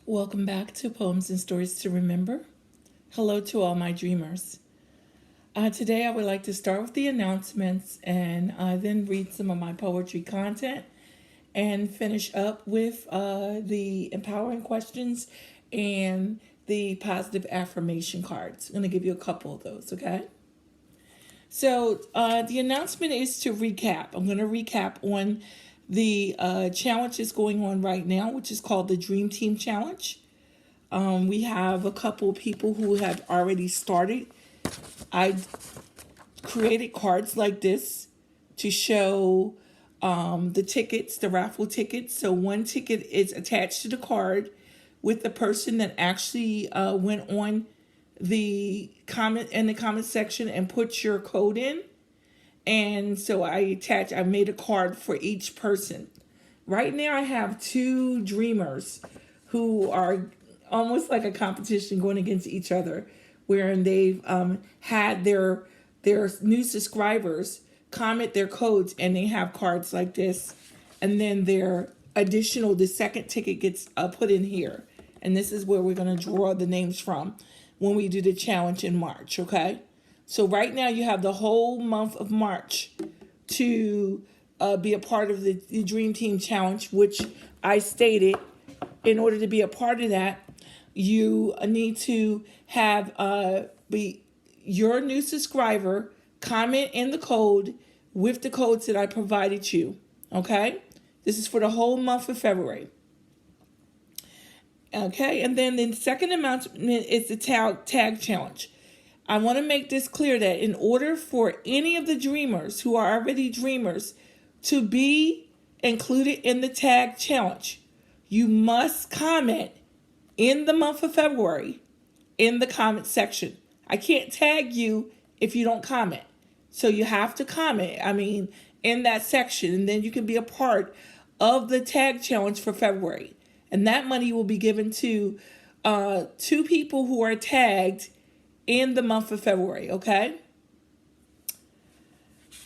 Welcome back to Poems and Stories to Remember. Hello to all my dreamers. Today I would like to start with the announcements and then read some of my poetry content and finish up with the empowering questions and the positive affirmation cards. I'm going to give you a couple of those, okay? So the announcement is to recap. I'm going to recap on the challenge that's going on right now, which is called the Dream Team Challenge. We have a couple of people who have already started. I created cards like this to show the tickets, the raffle tickets. So one ticket is attached to the card with the person that actually went on the comment section and put your code in. And so I made a card for each person. Right now I have two dreamers who are almost like a competition going against each other, wherein they've had their new subscribers comment their codes and they have cards like this. And then the second ticket gets put in here. And this is where we're going to draw the names from when we do the challenge in March, okay? So right now you have the whole month of March to be a part of the Dream Team Challenge, which I stated in order to be a part of that, you need to have be your new subscriber comment in the code with the codes that I provided you, okay? This is for the whole month of February. Okay, and then the second announcement is the tag challenge. I want to make this clear that in order for any of the dreamers who are already dreamers to be included in the tag challenge, you must comment in the month of February in the comment section. I can't tag you if you don't comment. So you have to comment, in that section, and then you can be a part of the tag challenge for February. And that money will be given to two people who are tagged in the month of February, okay?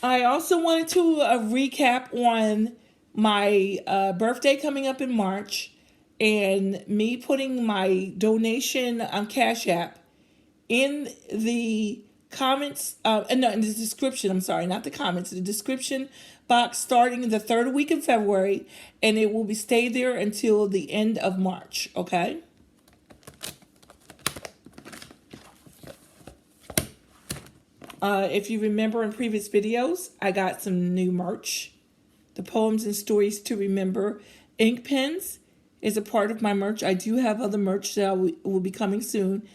I also wanted to recap on my birthday coming up in March and me putting my donation on Cash App in the comments, in the description, not the comments, the description box starting the third week of February, and it will stay there until the end of March, okay? If you remember in previous videos, I got some new merch. The Poems and Stories to Remember ink pens is a part of my merch. I do have other merch that will be coming soon.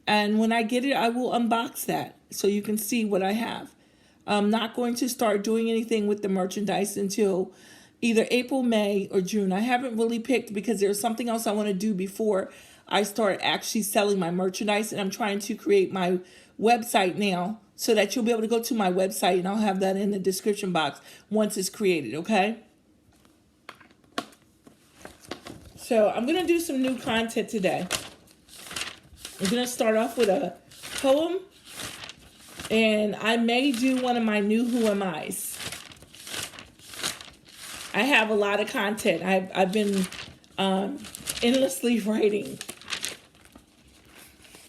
And when I get it, I will unbox that so you can see what I have. I'm not going to start doing anything with the merchandise until either April, May, or June. I haven't really picked because there's something else I want to do before I start actually selling my merchandise. And I'm trying to create my website now so that you'll be able to go to my website, and I'll have that in the description box once it's created, okay? So I'm going to do some new content today. I'm going to start off with a poem, and I may do one of my new Who Am I's. I have a lot of content. I've been endlessly writing.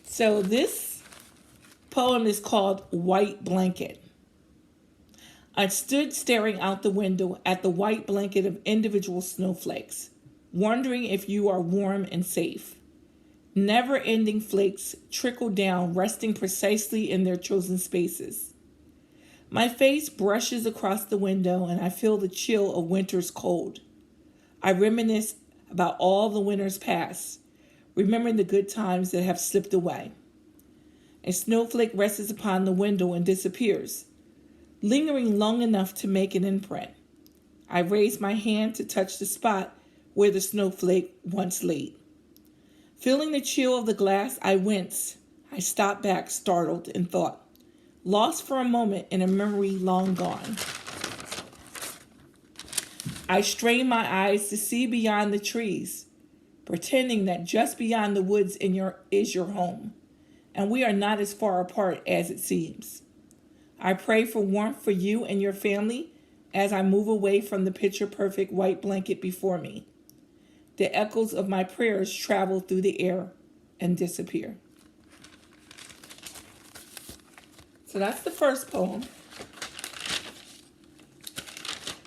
So this poem is called White Blanket. I stood staring out the window at the white blanket of individual snowflakes, wondering if you are warm and safe. Never-ending flakes trickle down, resting precisely in their chosen spaces. My face brushes across the window, and I feel the chill of winter's cold. I reminisce about all the winters past, remembering the good times that have slipped away. A snowflake rests upon the window and disappears, lingering long enough to make an imprint. I raise my hand to touch the spot where the snowflake once laid. Feeling the chill of the glass, I wince. I stop back, startled, in thought, lost for a moment in a memory long gone. I strain my eyes to see beyond the trees, pretending that just beyond the woods is your home, and we are not as far apart as it seems. I pray for warmth for you and your family as I move away from the picture-perfect white blanket before me. The echoes of my prayers travel through the air and disappear. So that's the first poem.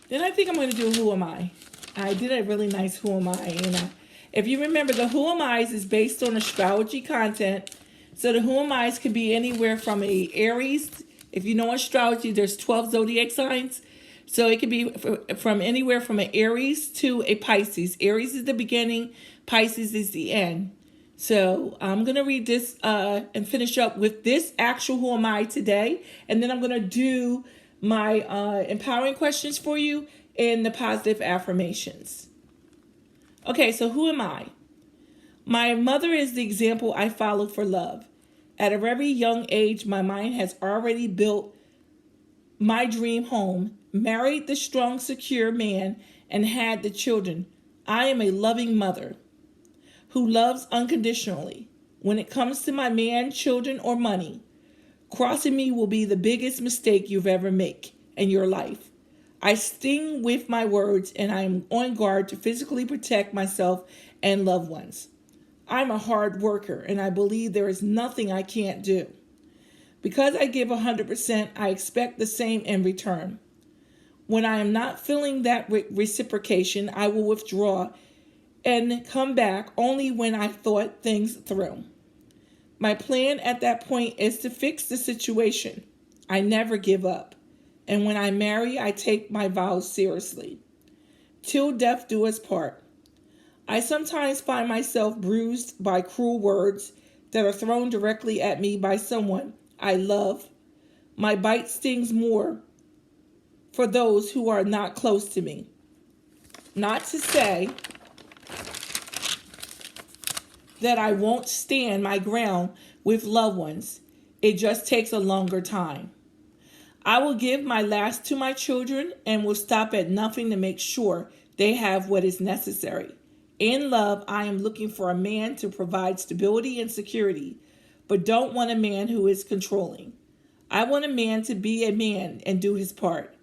Then I think I'm going to do Who Am I? I did a really nice Who Am I. And if you remember, the Who Am I's is based on astrology content. So the Who Am I's could be anywhere from a Aries. If you know astrology, there's 12 zodiac signs. So it could be from anywhere from an Aries to a Pisces. Aries is the beginning, Pisces is the end. So I'm going to read this and finish up with this actual Who Am I today. And then I'm going to do my empowering questions for you and the positive affirmations. Okay, so who am I? My mother is the example I follow for love. At a very young age, my mind has already built my dream home, married the strong, secure man, and had the children. I am a loving mother who loves unconditionally. When it comes to my man, children, or money, crossing me will be the biggest mistake you've ever made in your life. I sting with my words, and I am on guard to physically protect myself and loved ones. I'm a hard worker, and I believe there is nothing I can't do. Because I give 100%, I expect the same in return. When I am not feeling that reciprocation, I will withdraw and come back only when I thought things through. My plan at that point is to fix the situation. I never give up. And when I marry, I take my vows seriously. Till death do us part. I sometimes find myself bruised by cruel words that are thrown directly at me by someone I love. My bite stings more for those who are not close to me. Not to say that I won't stand my ground with loved ones. It just takes a longer time. I will give my last to my children and will stop at nothing to make sure they have what is necessary. In love, I am looking for a man to provide stability and security, but don't want a man who is controlling. I want a man to be a man and do his part,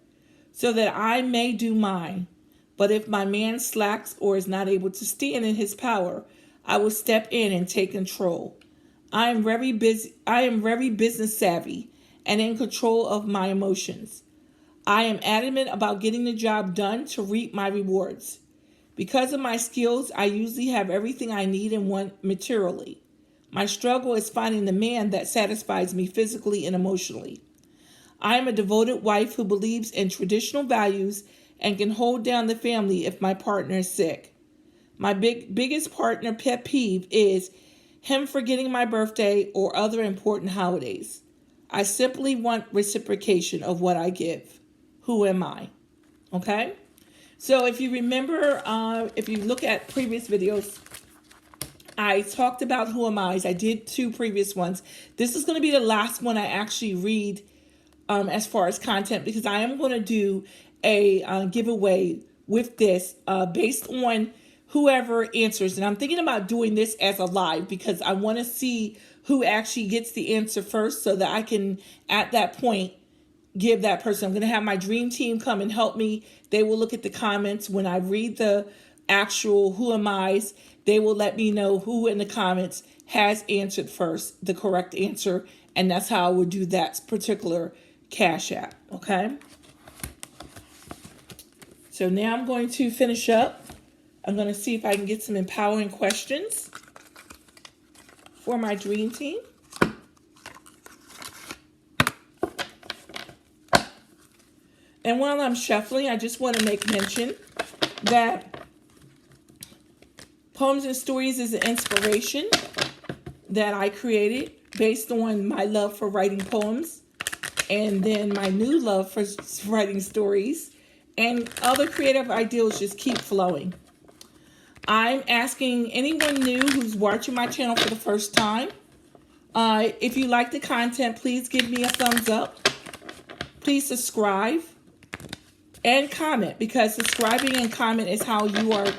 so that I may do mine. But if my man slacks or is not able to stand in his power, I will step in and take control. I am very business savvy and in control of my emotions. I am adamant about getting the job done to reap my rewards. Because of my skills, I usually have everything I need and want materially. My struggle is finding the man that satisfies me physically and emotionally. I am a devoted wife who believes in traditional values and can hold down the family if my partner is sick. My biggest partner pet peeve is him forgetting my birthday or other important holidays. I simply want reciprocation of what I give. Who am I? Okay? So if you remember, if you look at previous videos, I talked about Who Am I's. I did 2 previous ones. This is going to be the last one I actually read as far as content, because I am going to do a giveaway with this based on whoever answers. And I'm thinking about doing this as a live because I want to see who actually gets the answer first so that I can, at that point, give that person. I'm going to have my dream team come and help me. They will look at the comments. When I read the actual Who Am I's, they will let me know who in the comments has answered first, the correct answer. And that's how I would do that particular Cash App. Okay. So now I'm going to finish up. I'm going to see if I can get some empowering questions for my dream team. And while I'm shuffling, I just want to make mention that Poems and Stories is an inspiration that I created based on my love for writing poems and then my new love for writing stories, and other creative ideas just keep flowing. I'm asking anyone new who's watching my channel for the first time, if you like the content, please give me a thumbs up. Please subscribe and comment, because subscribing and comment is how you are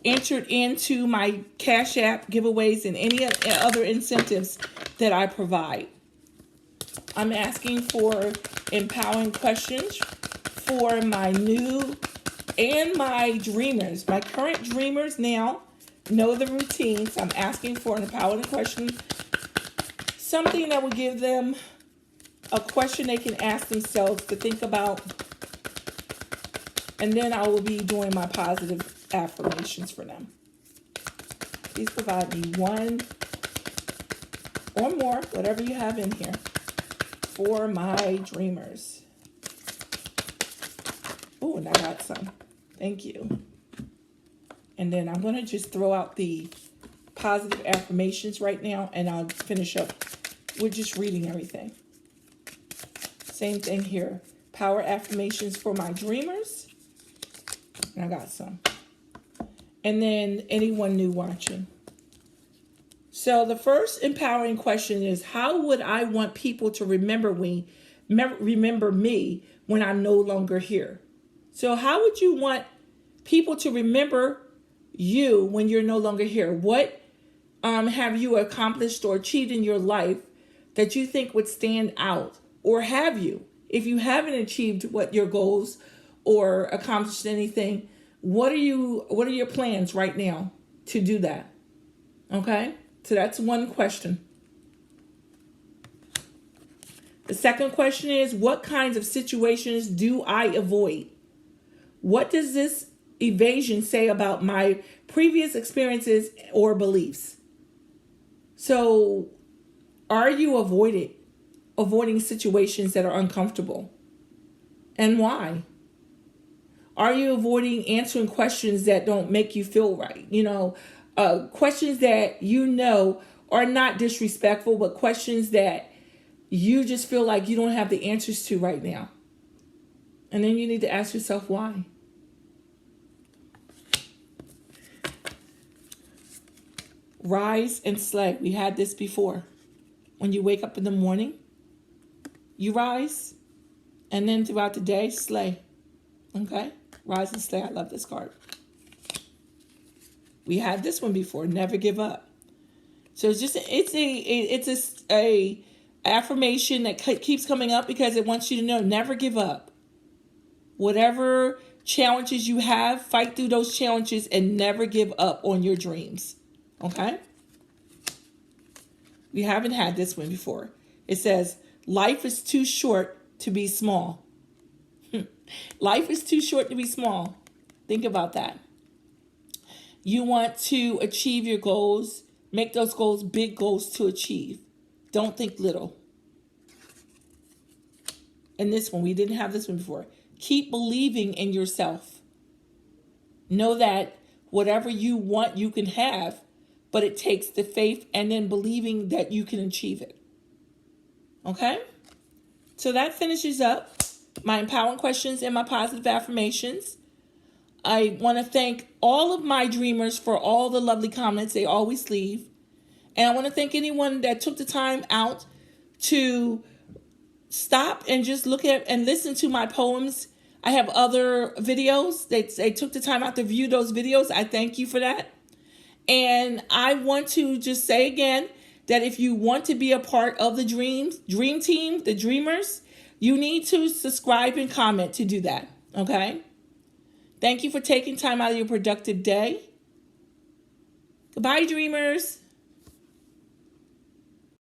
entered into my Cash App giveaways and any other incentives that I provide. I'm asking for empowering questions for my new and my dreamers, my current dreamers now, know the routines. I'm asking for an empowering question, something that will give them a question they can ask themselves to think about. And then I will be doing my positive affirmations for them. Please provide me one or more, whatever you have in here, for my dreamers. Oh, and I got some. Thank you. And then I'm going to just throw out the positive affirmations right now, and I'll finish up with just reading everything. Same thing here. Power affirmations for my dreamers. And I got some. And then anyone new watching. So the first empowering question is, how would I want people to remember me when I'm no longer here? So how would you want people to remember you when you're no longer here? What have you accomplished or achieved in your life that you think would stand out? Or have you? If you haven't achieved what your goals or accomplished anything, what are your plans right now to do that? Okay? So that's one question. The second question is, what kinds of situations do I avoid? What does this evasion say about my previous experiences or beliefs? So, are you avoiding situations that are uncomfortable? And why? Are you avoiding answering questions that don't make you feel right? Questions that are not disrespectful, but questions that you just feel like you don't have the answers to right now. And then you need to ask yourself why. Rise and slay. We had this before. When you wake up in the morning, you rise, and then throughout the day, slay. Okay? Rise and slay. I love this card. We had this one before. Never give up. So it's a affirmation that keeps coming up because it wants you to know, never give up. Whatever challenges you have, fight through those challenges and never give up on your dreams. Okay? We haven't had this one before. It says, life is too short to be small. Life is too short to be small. Think about that. You want to achieve your goals. Make those goals big goals to achieve. Don't think little. And this one, we didn't have this one before. Keep believing in yourself. Know that whatever you want, you can have, but it takes the faith and then believing that you can achieve it. Okay? So that finishes up my empowering questions and my positive affirmations. I want to thank all of my dreamers for all the lovely comments they always leave. And I want to thank anyone that took the time out to stop and just look at and listen to my poems. I have other videos. They took the time out to view those videos. I thank you for that. And I want to just say again that if you want to be a part of the dream team, the dreamers, you need to subscribe and comment to do that. Okay? Thank you for taking time out of your productive day. Goodbye, dreamers.